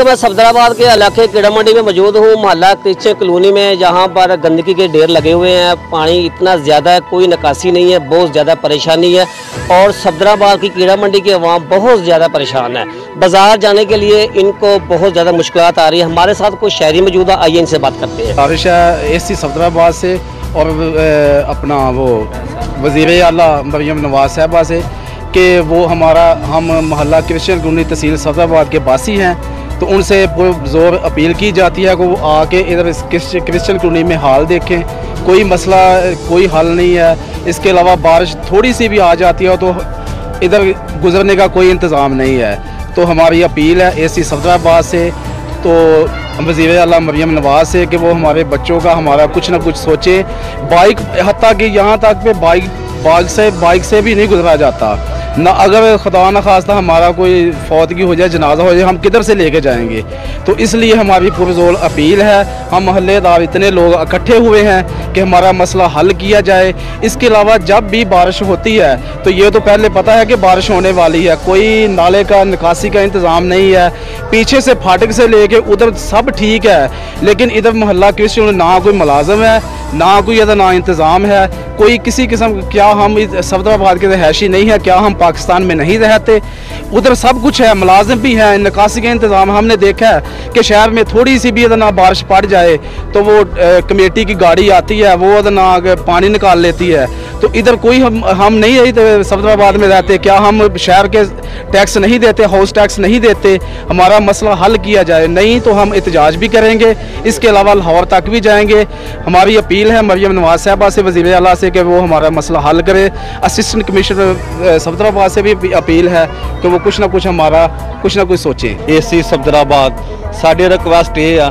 मैं सफदराबाद के इलाके कीड़ा मंडी में मौजूद हूँ, मोहल्ला क्रिश्चियन कॉलोनी में, जहाँ पर गंदगी के ढेर लगे हुए हैं। पानी इतना ज़्यादा है, कोई निकासी नहीं है, बहुत ज़्यादा परेशानी है। और सफदराबाद की कीड़ा मंडी के अवाम बहुत ज़्यादा परेशान है। बाज़ार जाने के लिए इनको बहुत ज़्यादा मुश्किलात आ रही है। हमारे साथ कुछ शहरी मौजूद है, आइए इनसे बात करते हैं। बारिश है एसी सफदराबाद से और अपना वो वज़ीर आला मरियम नवाज साहबा से कि वो हम मोहल्ला क्रिश्चियन कॉलोनी तहसील सफदराबाद के बासी हैं, तो उनसे ज़ोर अपील की जाती है कि वो आके इधर क्रिश्चियन कॉलोनी में हाल देखें। कोई मसला कोई हल नहीं है। इसके अलावा बारिश थोड़ी सी भी आ जाती है तो इधर गुजरने का कोई इंतज़ाम नहीं है। तो हमारी अपील है एसी सफदराबाद से, तो वज़ीर आला मरियम नवाज से कि वो हमारे बच्चों का हमारा कुछ ना कुछ सोचे। बाइक हत्ता कि यहाँ तक पे बाइक से भी नहीं गुजरा जाता ना। अगर खुदा न खास्ता हमारा कोई फौतगी हो जाए, जनाजा हो जाए, हम किधर से लेके जाएंगे। तो इसलिए हमारी पुरजोर अपील है, हम मोहल्लेदार इतने लोग इकट्ठे हुए हैं कि हमारा मसला हल किया जाए। इसके अलावा जब भी बारिश होती है तो ये तो पहले पता है कि बारिश होने वाली है, कोई नाले का निकासी का इंतज़ाम नहीं है। पीछे से फाटक से लेके उधर सब ठीक है, लेकिन इधर मोहल्ला क्रिश्चियन ना कोई मुलाजम है, ना कोई इधर ना इंतज़ाम है, कोई किसी किस्म। क्या हम सफदराबाद के रहायशी नहीं है? क्या हम पाकिस्तान में नहीं रहते? उधर सब कुछ है, मुलाजिम भी है, निकासी का इंतज़ाम। हमने देखा है कि शहर में थोड़ी सी भी इधर ना बारिश पड़ जाए तो वो कमेटी की गाड़ी आती है, वो इधर ना पानी निकाल लेती है। तो इधर कोई हम नहीं रही सफदराबाद में रहते। क्या हम शहर के टैक्स नहीं देते, हाउस टैक्स नहीं देते? हमारा मसला हल किया जाए, नहीं तो हम एहतजाज भी करेंगे। इसके अलावा लाहौर तक भी जाएंगे। हमारी अपील है मरियम नवाज साहबा से, वज़ीर आला से कि वो हमारा मसला हल करे। असिस्टेंट कमिश्नर सफदराबाद से भी अपील है कि वो कुछ ना कुछ हमारा कुछ ना कुछ सोचें। एसी सफदराबाद साड़ी रिक्वेस्ट ये आ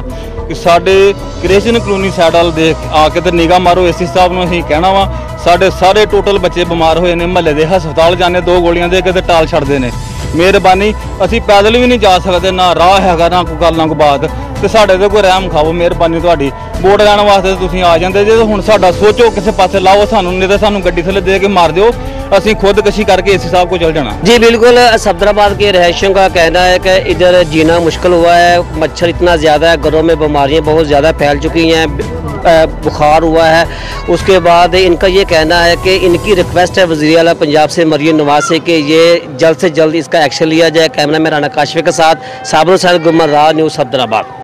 कि साढ़े क्रिश्चियन कॉलोनी साइड वाल देख आके तो निगाह मारो। एसी साहब नूं असीं कहना वा, साढ़े सारे टोटल बच्चे बीमार होए ने, महल्ले दे हस्पताल जाने 2 गोलियां दे के टाल छड्डदे ने। मेहरबानी, असीं पैदल भी नहीं जा सकते, ना राह हैगा, ना कोई गल ना कोई बात। तो साढ़े ते कोई रहम खाओ, मेहरबानी तुहाडी। वोट लैण वास्ते तुसीं आ जांदे जे, हुण साडा सोचो किसी पासे लाओ सानूं, नहीं तो सानूं गड्डी थल्ले दे के मार दिओ, असीं खुदकशी करके एसी साहब को चल जाना। जी बिल्कुल, सफदराबाद के रहायशियों का कहना है कि इधर जीना मुश्किल हुआ है। मच्छर इतना ज़्यादा है, घरों में बीमारियाँ बहुत ज़्यादा फैल चुकी हैं, बुखार हुआ है। उसके बाद इनका ये कहना है कि इनकी रिक्वेस्ट है वज़ीर आला पंजाब से मरियम नवाज से कि ये जल्द से जल्द इसका एक्शन लिया जाए। कैमरा मैन राना काशिफ के साथ साबरुल सैद गुमर राह, न्यूज़ सफदराबाद।